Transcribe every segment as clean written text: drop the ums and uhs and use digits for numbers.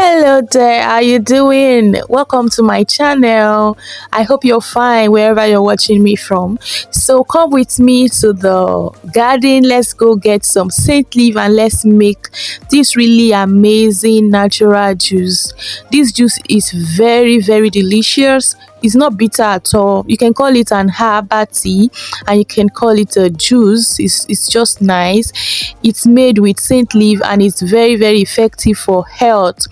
Hello there, how you doing? Welcome to my channel. I hope you're fine wherever you're watching me from. So come with me to the garden. Let's go get some scent leaf and let's make this really amazing natural juice. This juice is very delicious. It's not bitter at all. You can call it an herbal tea and you can call it a juice. It's just nice. It's made with scent leaf and it's very effective for health.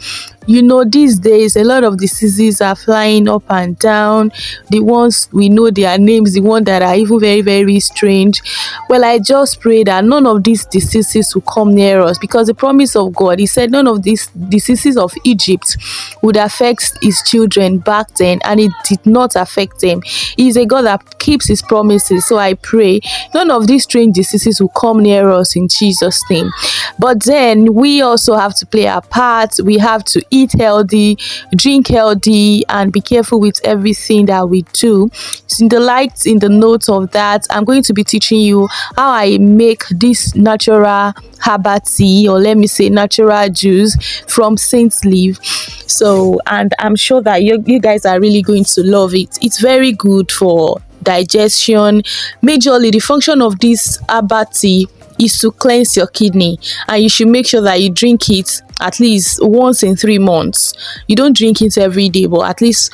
You know, these days a lot of diseases are flying up and down. The ones we know their names, the ones that are even very strange. Well, I just pray that none of these diseases will come near us, because the promise of God, he said none of these diseases of Egypt would affect his children back then, and it did not affect them. He's a God that keeps his promises. So I pray none of these strange diseases will come near us in Jesus' name. But then we also have to play our part. We have to eat healthy, drink healthy, and be careful with everything that we do. So in the notes of that, I'm going to be teaching you how I make this natural herbal tea, or let me say natural juice, from scent leaf. So, and I'm sure that you guys are really going to love it. It's very good for digestion. Majorly, the function of this herbal tea is to cleanse your kidney, and you should make sure that you drink it at least once in 3 months. You don't drink it every day, but at least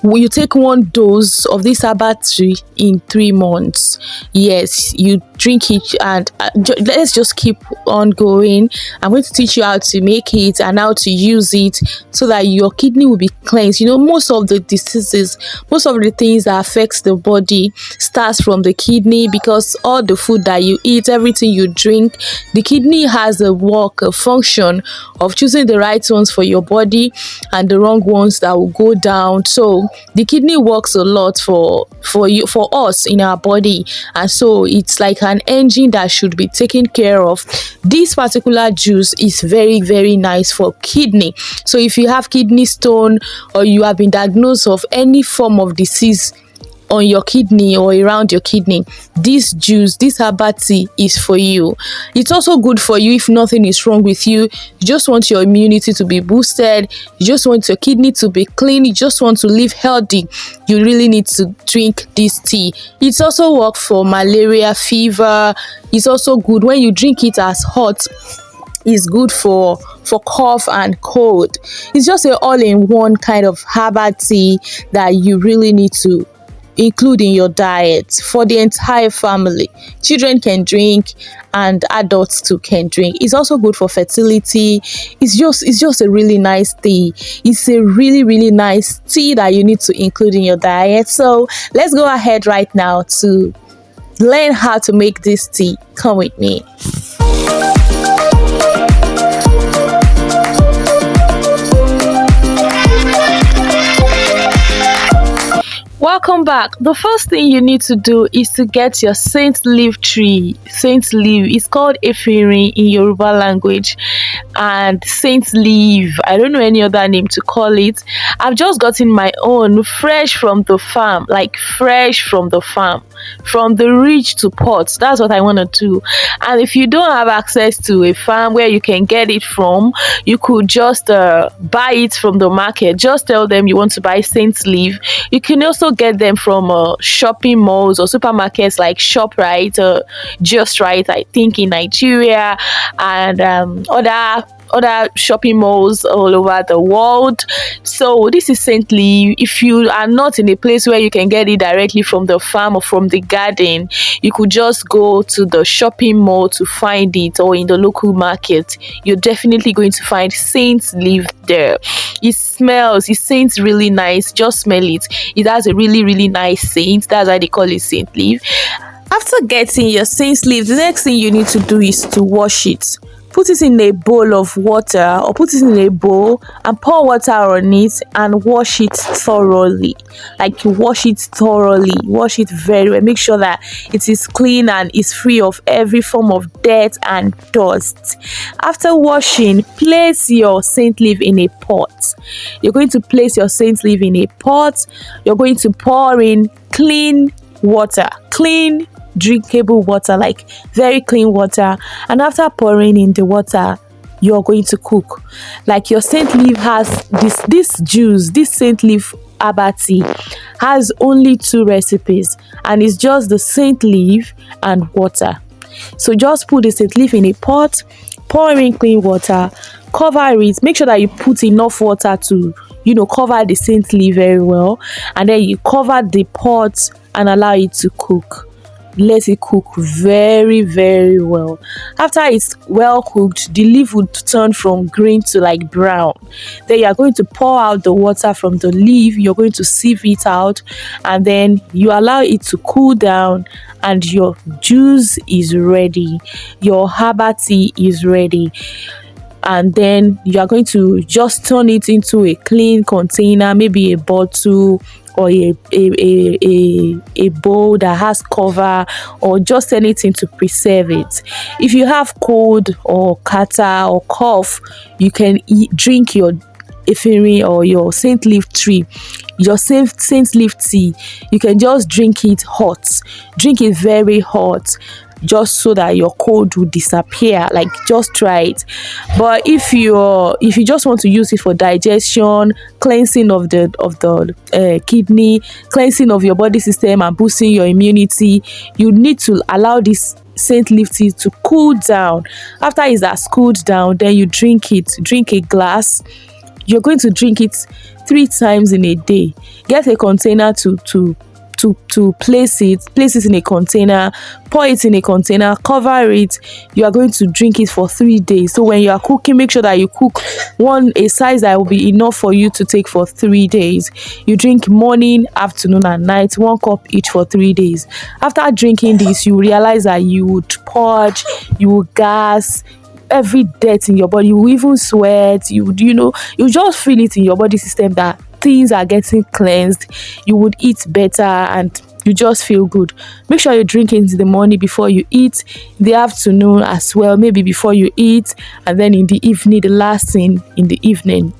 when you take one dose of this herbal tea in 3 months, yes, you drink it. And let's just keep on going. I'm going to teach you how to make it and how to use it so that your kidney will be cleansed. You know, most of the diseases, most of the things that affects the body starts from the kidney, because all the food that you eat, everything you drink, the kidney has a function of choosing the right ones for your body and the wrong ones that will go down. So the kidney works a lot for us in our body, and so it's like an engine that should be taken care of. This particular juice is very nice for kidney. So if you have kidney stone, or you have been diagnosed of any form of disease on your kidney or around your kidney, this juice, this herbal tea, is for you. It's also good for you if nothing is wrong with you. You just want your immunity to be boosted, you just want your kidney to be clean, you just want to live healthy. You really need to drink this tea. It's also works for malaria, fever. It's also good when you drink it as hot. Is good for cough and cold. It's just an all-in-one kind of herbal tea that you really need to include in your diet for the entire family. Children can drink and adults too can drink. It's also good for fertility. It's just a really nice tea. It's a really nice tea that you need to include in your diet. So let's go ahead right now to learn how to make this tea. Come with me. Welcome back. The first thing you need to do is to get your scent leaf tree. Scent leaf is called efirin in Yoruba language, and scent leaf, I don't know any other name to call it. I've just gotten my own fresh from the farm, like fresh from the farm, from the ridge to pot. That's what I want to do. And if you don't have access to a farm where you can get it from, you could just buy it from the market. Just tell them you want to buy scent leaf. You can also get them from shopping malls or supermarkets like ShopRite, Just Right, I think, in Nigeria, and other shopping malls all over the world. So this is scent leaf. If you are not in a place where you can get it directly from the farm or from the garden, you could just go to the shopping mall to find it, or in the local market. You're definitely going to find scent leaf there. It scents really nice. Just smell it. It has a really nice scent. That's why they call it scent leaf. After getting your scent leaf, the next thing you need to do is to wash it. Put it in a bowl of water, or put it in a bowl and pour water on it and wash it thoroughly. Like, you wash it thoroughly, wash it very well. Make sure that it is clean and is free of every form of dirt and dust. After washing, place your scent leaf in a pot. You're going to place your scent leaf in a pot. You're going to pour in clean water, clean drinkable water, like very clean water. And after pouring in the water, you're going to cook. Like your scent leaf has this juice, this scent leaf herbal tea has only 2 recipes, and it's just the scent leaf and water. So just put the scent leaf in a pot, pour in clean water, cover it, make sure that you put enough water to cover the scent leaf very well, and then you cover the pot and allow it to cook. Let it cook very very well. After it's well cooked, the leaf would turn from green to like brown. Then you are going to pour out the water from the leaf, you're going to sieve it out, and then you allow it to cool down, and your juice is ready, your herbal tea is ready. And then you are going to just turn it into a clean container, maybe a bottle or a bowl that has cover, or just anything to preserve it. If you have cold or catarrh or cough, you can drink your ephedrine or your scent leaf tree, your scent leaf tea. You can just drink it hot, drink it very hot, just so that your cold will disappear. Like, just try it. But if you just want to use it for digestion, cleansing of the kidney, cleansing of your body system and boosting your immunity, you need to allow this scent leaf tea to cool down. After it has cooled down, then you drink it. Drink a glass. You're going to drink it 3 times in a day. Get a container to place it in a container, pour it in a container, cover it. You are going to drink it for 3 days. So when you are cooking, make sure that you cook a size that will be enough for you to take for 3 days. You drink morning, afternoon and night, 1 cup each for 3 days. After drinking this, you realize that you would purge, you will gas every dirt in your body, you will even sweat, you just feel it in your body system that things are getting cleansed. You would eat better and you just feel good. Make sure you drink it in the morning before you eat, in the afternoon as well, maybe before you eat, and then in the evening, the last thing in the evening.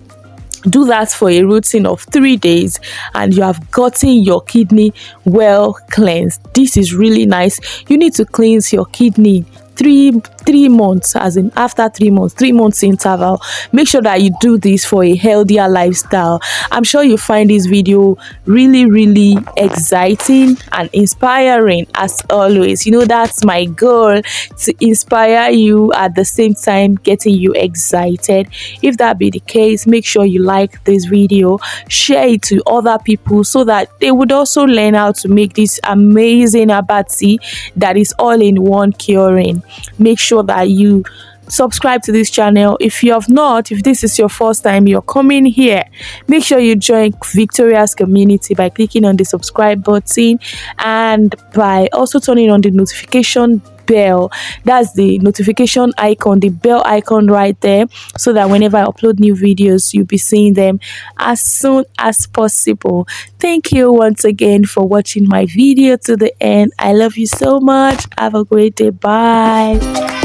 Do that for a routine of 3 days and you have gotten your kidney well cleansed. This is really nice. You need to cleanse your kidney 3 months, as in after 3 months, 3 months interval. Make sure that you do this for a healthier lifestyle. I'm sure you find this video really really exciting and inspiring as always. That's my goal, to inspire you at the same time getting you excited. If that be the case, make sure you like this video, share it to other people so that they would also learn how to make this amazing herbal tea that is all in one curing. Make sure that you subscribe to this channel. If you have not, if this is your first time you're coming here, make sure you join Victoria's community by clicking on the subscribe button and by also turning on the notification bell. That's the notification icon, the bell icon right there, so that whenever I upload new videos, you'll be seeing them as soon as possible. Thank you once again for watching my video to the end. I love you so much. Have a great day. Bye.